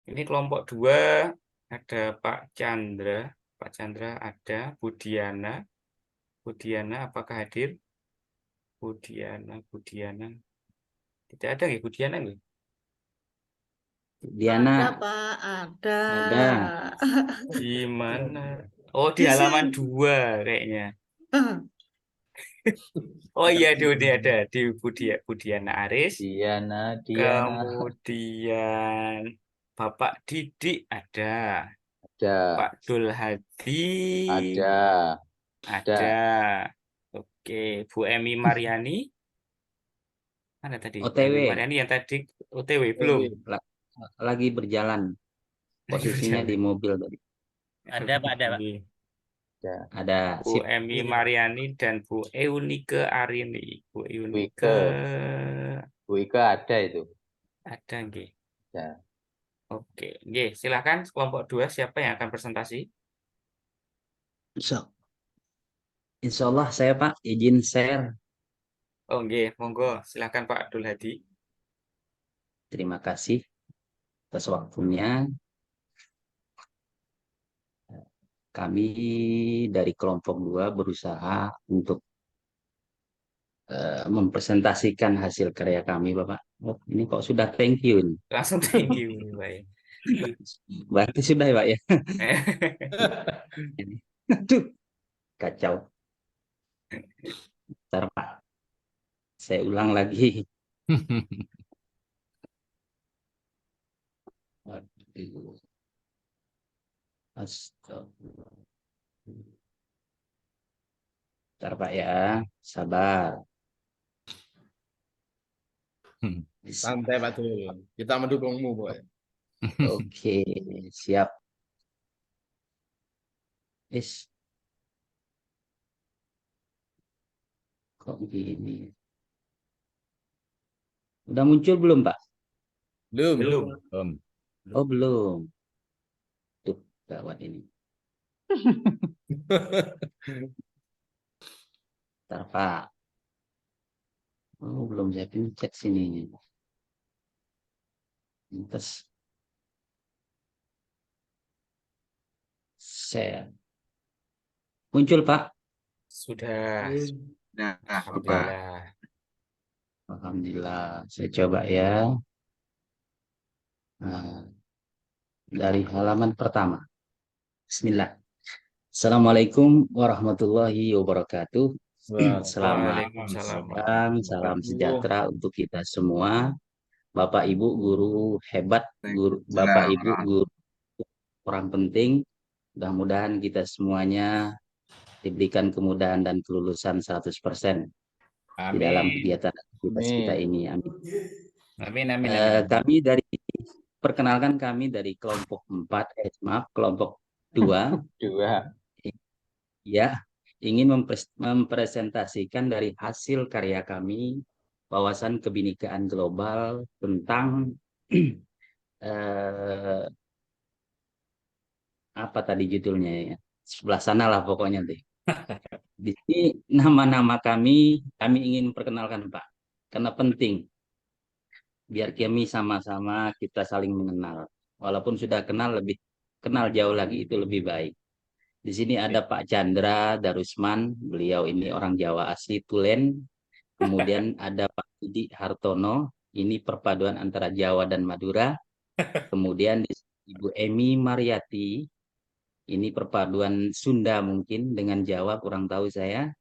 Ini kelompok 2 ada Pak Chandra. Pak Chandra ada, Budiana. Budiana apakah hadir? Budiana. Tidak ada nggih Budiana nggih? Ada, Diana Pak, ada. ada. Di mana? Oh, di Di halaman sini. 2 kayaknya. Oh iya, di ada di Budiana Aris. Diana Kemudian Bapak Didik ada. ada, Pak Dul Hadi ada, ada. ada. Oke, Bu Emi Mariani. Mana tadi Bu Emi OTW Mariani yang tadi OTW belum? la- lagi berjalan. Lagi Posisinya di berjalan. mobil tadi. Ada Pak, ada Pak. Oke. Ada Bu sip. Emi Mariani dan Bu Eunike Arini. Bu Eunike Wike, Wike ada itu. ada nggih. Ya. Oke, nggih, silakan kelompok 2 siapa yang akan presentasi? Insya Allah saya Pak izin share. Oh, nggih, monggo silakan Pak Abdul Hadi. Terima kasih atas waktunya. Kami dari kelompok 2 berusaha untuk mempresentasikan hasil karya kami, Bapak. Oh, ini kok sudah thank you ini. Langsung thank you, Pak. Berarti sudah ya, Pak ya. Ini. Aduh, kacau. Bentar, Pak. Saya ulang lagi. Aduh. Astagfirullah. Bentar, Pak ya. Sabar. Santai Pak Dul. Kita mendukungmu, Boy. Oke, siap. Is, kok begini? Udah muncul belum, Pak? Belum. Belum. Oh, belum. Tuh, gawat ini. Bentar, Pak. Oh, belum saya pencet sini. Terus saya muncul, Pak. Sudah. Nah, Bapak. Alhamdulillah. Alhamdulillah. Saya coba ya. Nah, dari halaman pertama. Bismillah. Assalamualaikum warahmatullahi wabarakatuh. Selamat Waalaikumsalam siang, salam wabarakatuh. sejahtera untuk kita semua. Bapak Ibu guru hebat, Bapak Ibu guru orang penting. Mudah-mudahan kita semuanya diberikan kemudahan dan kelulusan 100% di dalam Amin. kegiatan aktivitas kita ini. Amin. Amin. Perkenalkan kami dari kelompok 4, kelompok 2. Ya, ingin mempresentasikan dari hasil karya kami, wawasan kebinekaan global tentang apa tadi judulnya ya? Sebelah sana lah pokoknya deh. Di sini nama-nama kami ingin perkenalkan Pak, karena penting biar kami sama-sama kita saling mengenal. Walaupun sudah kenal, lebih kenal jauh lagi itu lebih baik. Di sini ada Pak Chandra Darusman, beliau ini orang Jawa asli Tulen. Kemudian ada Pak Didi Hartono, ini perpaduan antara Jawa dan Madura. Kemudian di Ibu Emi Mariati, ini perpaduan Sunda mungkin dengan Jawa, kurang tahu saya.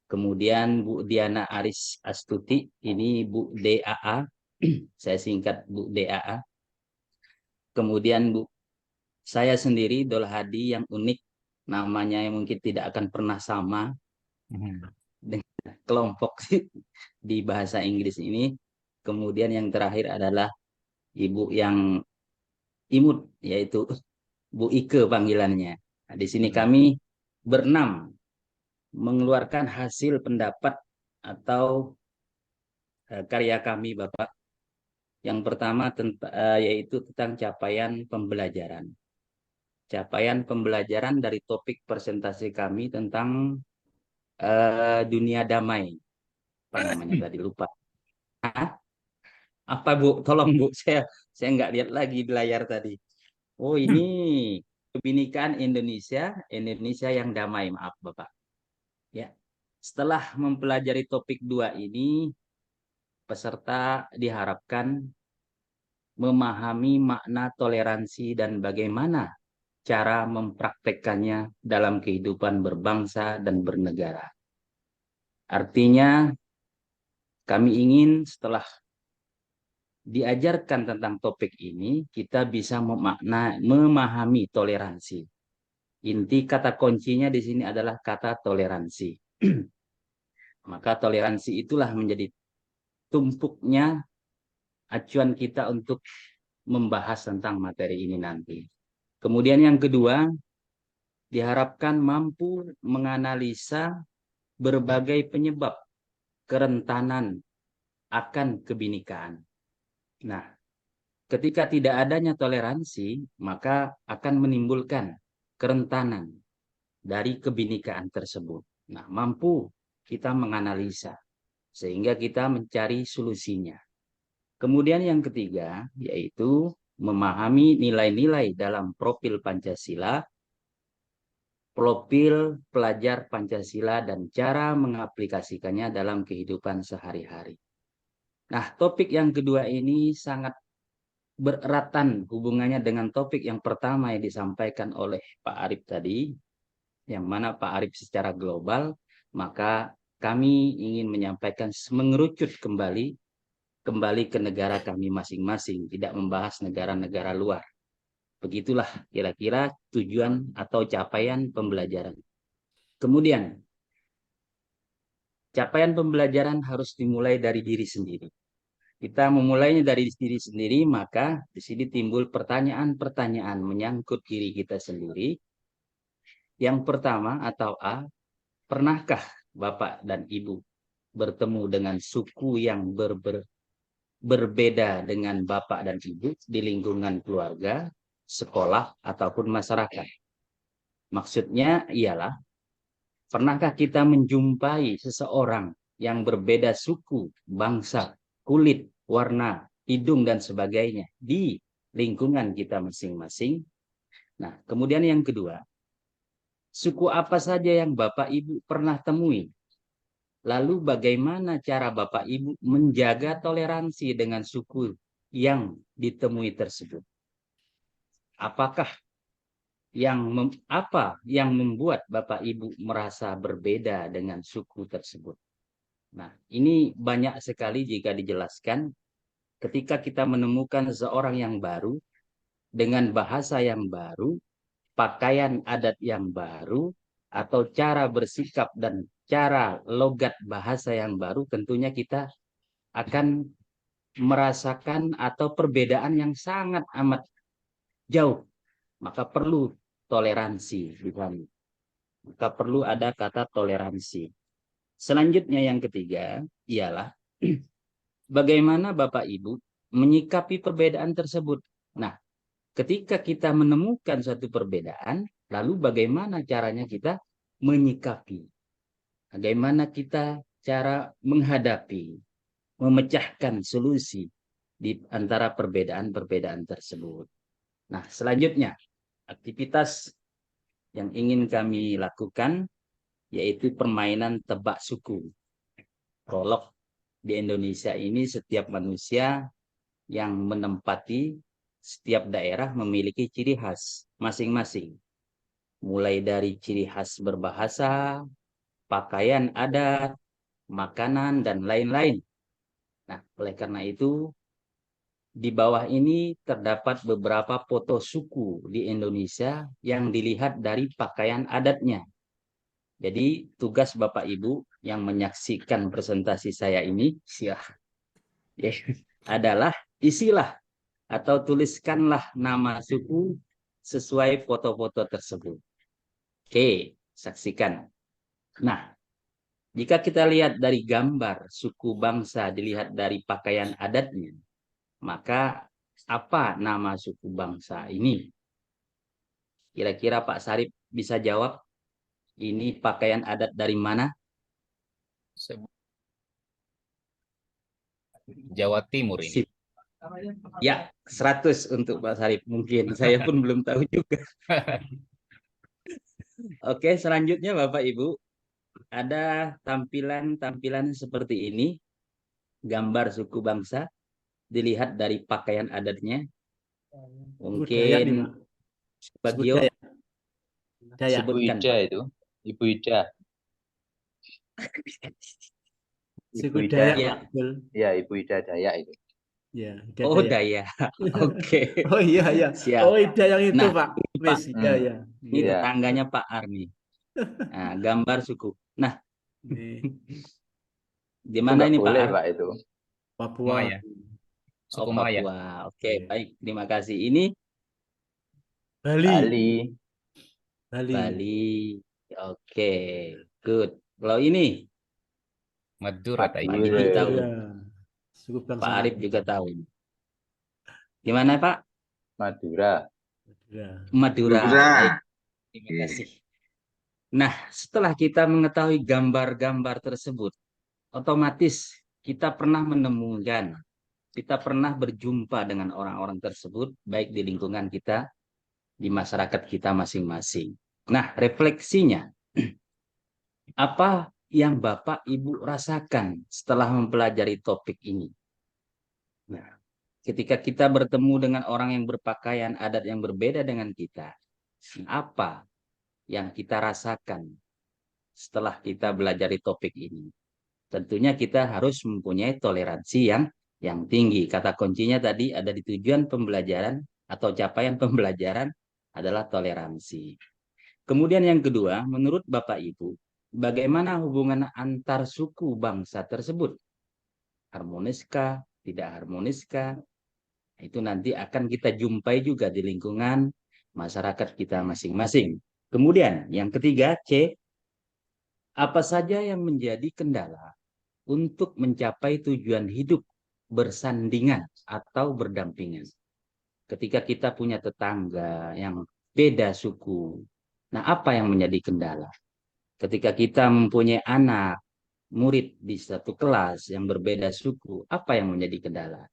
Kemudian Bu Diana Aris Astuti, ini Bu DAA, saya singkat Bu DAA. Kemudian saya sendiri Dol Hadi yang unik, namanya yang mungkin tidak akan pernah sama dengan kelompok di bahasa Inggris ini. Kemudian yang terakhir adalah Ibu yang imut, yaitu Bu Ike panggilannya. Nah, di sini kami berenam mengeluarkan hasil pendapat atau karya kami, Bapak. Yang pertama yaitu tentang capaian pembelajaran. Capaian pembelajaran dari topik presentasi kami tentang dunia damai. Apa namanya tadi lupa. Apa Bu? Tolong Bu, saya nggak lihat lagi di layar tadi. Oh ini Kebinekaan Indonesia, Indonesia yang damai. Maaf Bapak. Ya. Setelah mempelajari topik 2 ini, peserta diharapkan memahami makna toleransi dan bagaimana cara mempraktekkannya dalam kehidupan berbangsa dan bernegara. Artinya, kami ingin setelah diajarkan tentang topik ini, kita bisa memahami toleransi. Inti kata kuncinya di sini adalah kata toleransi. Maka toleransi itulah menjadi tumpuknya acuan kita untuk membahas tentang materi ini nanti. Kemudian yang kedua, diharapkan mampu menganalisa berbagai penyebab kerentanan akan kebinekaan. Nah, ketika tidak adanya toleransi, maka akan menimbulkan kerentanan dari kebinekaan tersebut. Nah, mampu kita menganalisa sehingga kita mencari solusinya. Kemudian yang ketiga, yaitu memahami nilai-nilai dalam profil Pancasila, profil pelajar Pancasila, dan cara mengaplikasikannya dalam kehidupan sehari-hari. Nah, topik yang kedua ini sangat bereratan hubungannya dengan topik yang pertama yang disampaikan oleh Pak Arif tadi, yang mana Pak Arif secara global, maka kami ingin menyampaikan mengerucut kembali ke negara kami masing-masing, tidak membahas negara-negara luar. Begitulah kira-kira tujuan atau capaian pembelajaran. Kemudian, capaian pembelajaran harus dimulai dari diri sendiri. Kita memulainya dari diri sendiri, maka di sini timbul pertanyaan-pertanyaan menyangkut diri kita sendiri. Yang pertama atau A, pernahkah Bapak dan Ibu bertemu dengan suku yang berbeda dengan Bapak dan Ibu di lingkungan keluarga, sekolah, ataupun masyarakat? Maksudnya ialah, pernahkah kita menjumpai seseorang yang berbeda suku, bangsa, kulit, warna, hidung, dan sebagainya di lingkungan kita masing-masing? Nah, kemudian yang kedua, suku apa saja yang Bapak Ibu pernah temui? Lalu bagaimana cara Bapak Ibu menjaga toleransi dengan suku yang ditemui tersebut? Apakah apa yang membuat Bapak Ibu merasa berbeda dengan suku tersebut? Nah, ini banyak sekali jika dijelaskan. Ketika kita menemukan seseorang yang baru, dengan bahasa yang baru, pakaian adat yang baru, atau cara bersikap dan cara logat bahasa yang baru, tentunya kita akan merasakan atau perbedaan yang sangat amat jauh. Maka perlu toleransi di sana. Maka perlu ada kata toleransi. Selanjutnya yang ketiga ialah bagaimana Bapak Ibu menyikapi perbedaan tersebut. Nah, ketika kita menemukan suatu perbedaan, lalu bagaimana caranya kita menyikapi? Bagaimana kita cara menghadapi, memecahkan solusi di antara perbedaan-perbedaan tersebut. Nah, selanjutnya aktivitas yang ingin kami lakukan yaitu permainan tebak suku. Prolog di Indonesia ini setiap manusia yang menempati setiap daerah memiliki ciri khas masing-masing. Mulai dari ciri khas berbahasa, pakaian adat, makanan, dan lain-lain. Nah, oleh karena itu, di bawah ini terdapat beberapa foto suku di Indonesia yang dilihat dari pakaian adatnya. Jadi tugas Bapak Ibu yang menyaksikan presentasi saya ini adalah isilah atau tuliskanlah nama suku sesuai foto-foto tersebut. Oke, saksikan. Nah, jika kita lihat dari gambar suku bangsa dilihat dari pakaian adatnya, maka apa nama suku bangsa ini? Kira-kira Pak Sarip bisa jawab? Ini pakaian adat dari mana? Jawa Timur ini. Ya, 100 untuk Pak Sarip. Mungkin saya pun belum tahu juga. Oke, selanjutnya Bapak Ibu, ada tampilan-tampilan seperti ini, gambar suku bangsa, dilihat dari pakaian adatnya. Suku Dayak nih, Mungkin Pak. Suku Bagio Dayak. Dayak. Ibu sebutkan, Ida Pak. itu. Ibu Ida. Suku Ibu Ida. Dayak, Ya. Pak. Betul. Ya, Ibu Ida Dayak itu. Ya, Ida Oh, Dayak. Daya. Oke. Oh iya, iya. Siap. Oh, Ida yang itu, Nah, Pak. ini, Pak. Wes, iya, iya. Ini Iya. tetangganya Pak Arni. Nah, gambar suku. Nah, Ini di Itu mana nggak ini Pak boleh, Ar? Pak, itu. Papua. Maya. Oh, Suku Maya. Papua. Oke, Iya. baik. Terima kasih. Ini Bali. Bali. Bali. Bali. Oke, good. Kalau ini Madura Pak Pak Didi tahu, Iya. Suku bangsa Pak Arif Madura. juga tahu. Di mana Pak? Madura. Iya. Madura. Baik. Terima kasih. Nah, setelah kita mengetahui gambar-gambar tersebut, otomatis kita pernah menemukan, kita pernah berjumpa dengan orang-orang tersebut, baik di lingkungan kita, di masyarakat kita masing-masing. Nah, refleksinya, apa yang Bapak Ibu rasakan setelah mempelajari topik ini? Nah, ketika kita bertemu dengan orang yang berpakaian adat yang berbeda dengan kita, apa yang kita rasakan setelah kita belajar topik ini? Tentunya kita harus mempunyai toleransi yang tinggi. Kata kuncinya tadi ada di tujuan pembelajaran atau capaian pembelajaran adalah toleransi. Kemudian yang kedua, menurut Bapak Ibu, bagaimana hubungan antar suku bangsa tersebut? Harmoniskah, tidak harmoniskah? Itu nanti akan kita jumpai juga di lingkungan masyarakat kita masing-masing. Kemudian yang ketiga, C, apa saja yang menjadi kendala untuk mencapai tujuan hidup bersandingan atau berdampingan? Ketika kita punya tetangga yang beda suku, nah apa yang menjadi kendala? Ketika kita mempunyai anak, murid di satu kelas yang berbeda suku, apa yang menjadi kendala?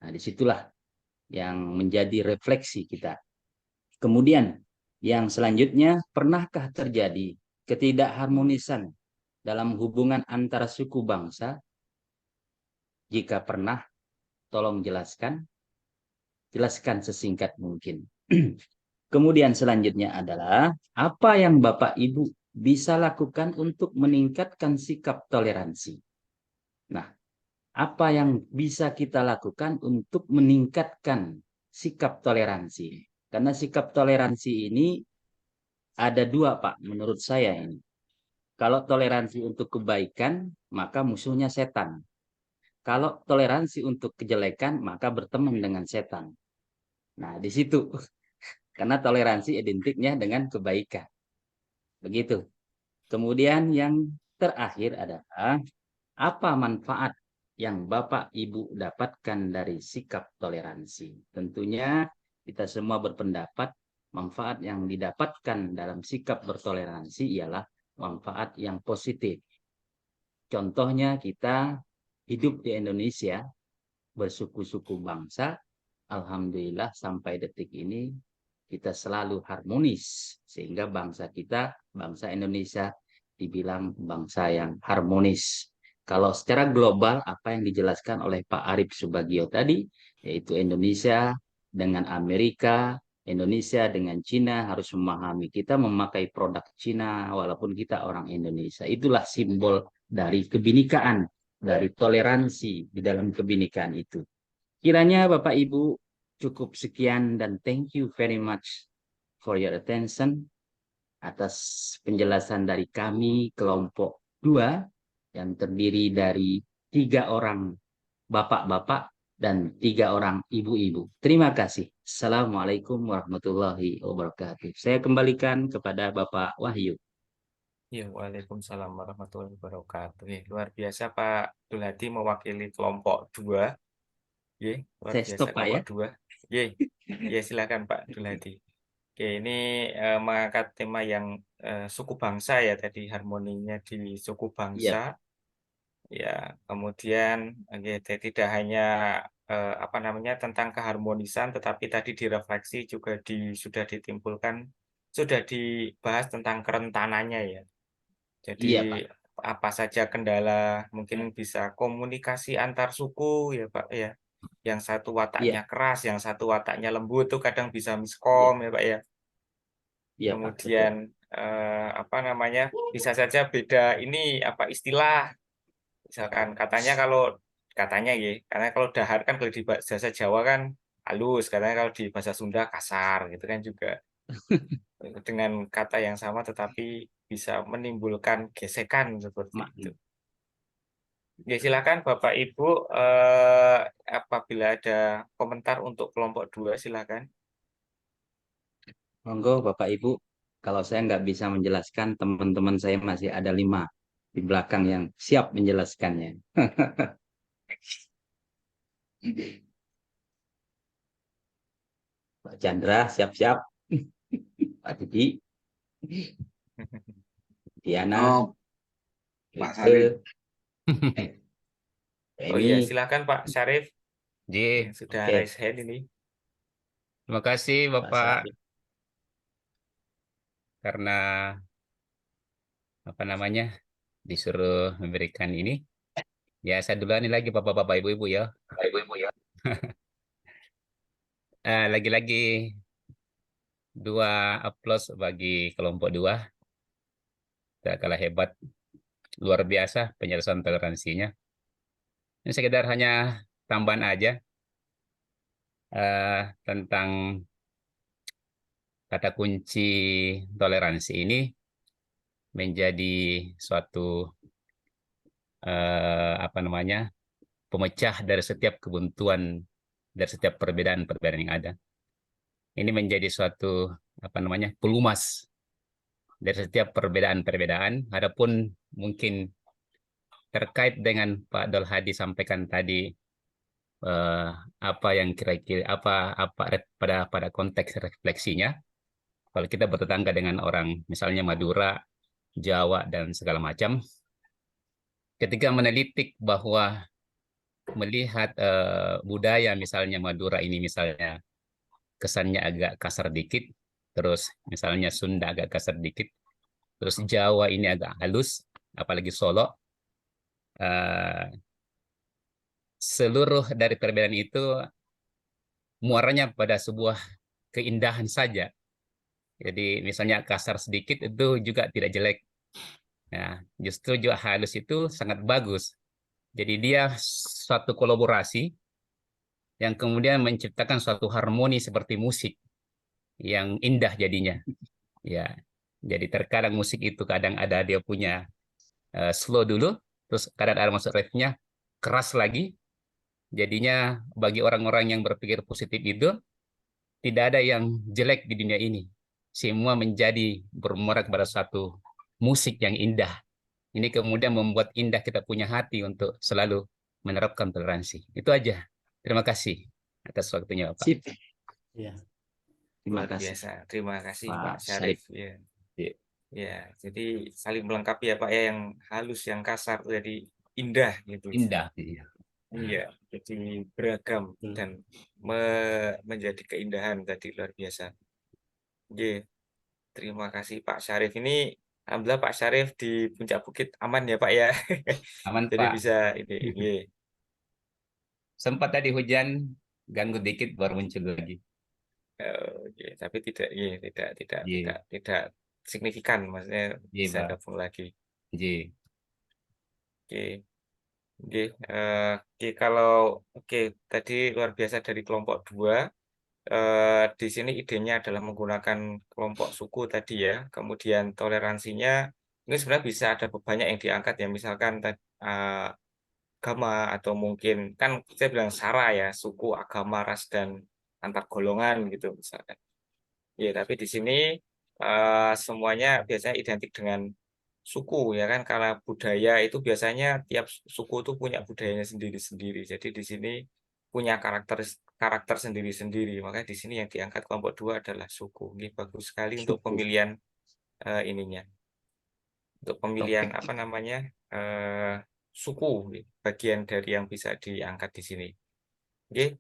Nah, disitulah yang menjadi refleksi kita. Kemudian, yang selanjutnya, pernahkah terjadi ketidakharmonisan dalam hubungan antara suku bangsa? Jika pernah, tolong jelaskan. Jelaskan sesingkat mungkin. Kemudian selanjutnya adalah, apa yang Bapak Ibu bisa lakukan untuk meningkatkan sikap toleransi? Nah, apa yang bisa kita lakukan untuk meningkatkan sikap toleransi? Karena sikap toleransi ini ada dua, Pak, menurut saya ini. Kalau toleransi untuk kebaikan, maka musuhnya setan. Kalau toleransi untuk kejelekan, maka berteman dengan setan. Nah, di situ. Karena toleransi identiknya dengan kebaikan. Begitu. Kemudian yang terakhir adalah, apa manfaat yang Bapak Ibu dapatkan dari sikap toleransi? Tentunya kita semua berpendapat manfaat yang didapatkan dalam sikap bertoleransi ialah manfaat yang positif. Contohnya kita hidup di Indonesia bersuku-suku bangsa, alhamdulillah sampai detik ini kita selalu harmonis sehingga bangsa kita, bangsa Indonesia dibilang bangsa yang harmonis. Kalau secara global apa yang dijelaskan oleh Pak Arif Subagio tadi, yaitu Indonesia dengan Amerika, Indonesia dengan Cina harus memahami kita memakai produk Cina walaupun kita orang Indonesia. Itulah simbol dari kebinekaan, dari toleransi di dalam kebinekaan itu. Kiranya Bapak Ibu cukup sekian dan thank you very much for your attention atas penjelasan dari kami kelompok 2 yang terdiri dari 3 orang bapak-bapak dan 3 orang ibu-ibu. Terima kasih. Assalamualaikum warahmatullahi wabarakatuh. Saya kembalikan kepada Bapak Wahyu. Ya, waalaikumsalam warahmatullahi wabarakatuh. Luar biasa Pak Abdul Hadi mewakili kelompok 2. Luar Saya biasa stop, Pak, ya. kelompok 2. Silakan Pak Abdul Hadi. Ini mengangkat tema yang suku bangsa ya tadi, harmoninya di suku bangsa. Ya, kemudian tidak hanya apa namanya, tentang keharmonisan, tetapi tadi direfleksi juga sudah ditimbulkan, sudah dibahas tentang kerentanannya ya. Jadi Iya, Pak. apa saja kendala, mungkin bisa komunikasi antar suku ya Pak ya. Yang satu wataknya Iya, keras, yang satu wataknya lembut tuh kadang bisa iya, miskom ya Pak ya. iya, Pak. Betul. Kemudian apa namanya, bisa saja beda ini apa istilah. Misalkan katanya ya, karena kalau dahar kan kalau di bahasa Jawa kan halus, katanya kalau di bahasa Sunda kasar gitu kan juga. Dengan kata yang sama tetapi bisa menimbulkan gesekan seperti itu. Ya silakan Bapak Ibu, apabila ada komentar untuk kelompok 2 silakan. Monggo Bapak Ibu, kalau saya nggak bisa menjelaskan, teman-teman saya masih ada 5 di belakang yang siap menjelaskannya. Pak Chandra, siap-siap. Pak Didi, Diana, Oh, Pak Rike, Sarif. Oh iya, Emi. silakan Pak Syarif J, yang sudah Oke, raise hand ini. terima kasih Pak Bapak Syarif. karena apa namanya disuruh memberikan ini. Ya saya duluan ini lagi Bapak-bapak Ibu-ibu ya. Ibu-ibu ya. Lagi-lagi 2 aplaus bagi kelompok 2. Tidak kalah hebat, luar biasa penjelasan toleransinya. Ini sekedar hanya tambahan aja tentang kata kunci toleransi ini menjadi suatu apa namanya pemecah dari setiap kebuntuan, dari setiap perbedaan-perbedaan yang ada. Ini menjadi suatu apa namanya pelumas dari setiap perbedaan-perbedaan. Adapun mungkin terkait dengan Pak Dol Hadi sampaikan tadi eh, apa yang kira-kira pada konteks refleksinya. Kalau kita bertetangga dengan orang misalnya Madura, Jawa dan segala macam, ketika menelitik bahwa melihat budaya misalnya Madura ini misalnya kesannya agak kasar dikit, terus misalnya Sunda agak kasar dikit, terus Jawa ini agak halus, apalagi Solo, eh, seluruh dari perbedaan itu muaranya pada sebuah keindahan saja. Jadi misalnya kasar sedikit itu juga tidak jelek. Nah, justru juga halus itu sangat bagus. Jadi dia suatu kolaborasi yang kemudian menciptakan suatu harmoni seperti musik yang indah jadinya. Ya, jadi terkadang musik itu kadang ada dia punya slow dulu, terus kadang ada masuk refnya keras lagi. Jadinya bagi orang-orang yang berpikir positif itu tidak ada yang jelek di dunia ini. Semua menjadi bermuara kepada satu musik yang indah. Ini kemudian membuat indah kita punya hati untuk selalu menerapkan toleransi. Itu aja. Terima kasih atas waktunya, Bapak. Sip. Ya. Terima Luar kasih biasa. Terima kasih Pak Pak Syarif. Syarif. Ya. Iya. Ya, jadi saling melengkapi ya Pak ya, yang halus, yang kasar jadi indah gitu. Indah. Iya. Iya, jadi beragam Hmm. dan menjadi keindahan tadi luar biasa. Oke, terima kasih Pak Syarif. Ini alhamdulillah Pak Syarif di puncak bukit aman ya Pak ya. Aman, Jadi Pak. bisa ini. Iya. Sempat tadi hujan, ganggu dikit baru muncul lagi. Oke, tapi tidak, iya, Iya, tidak signifikan, maksudnya iya, bisa Pak. gabung lagi. Iya. Oke, oke, oke kalau oke tadi luar biasa dari kelompok 2. Di sini idenya adalah menggunakan kelompok suku tadi ya, kemudian toleransinya ini sebenarnya bisa ada banyak yang diangkat ya, misalkan agama atau mungkin kan saya bilang sara ya, suku, agama, ras dan antar golongan gitu misalkan. Ya, tapi di sini semuanya biasanya identik dengan suku ya kan, karena budaya itu biasanya tiap suku itu punya budayanya sendiri-sendiri. Jadi di sini punya karakter karakter sendiri-sendiri. Makanya di sini yang diangkat kelompok 2 adalah suku. Ini bagus sekali untuk Syukur. pemilihan ininya. Untuk pemilihan Topik. apa namanya? suku, bagian dari yang bisa diangkat di sini. Oke,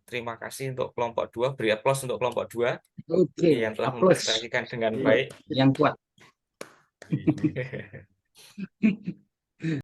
terima kasih untuk kelompok 2. Beri aplaus untuk kelompok 2 Oke, yang telah aplaus mempresentasikan dengan Iya. baik. yang kuat.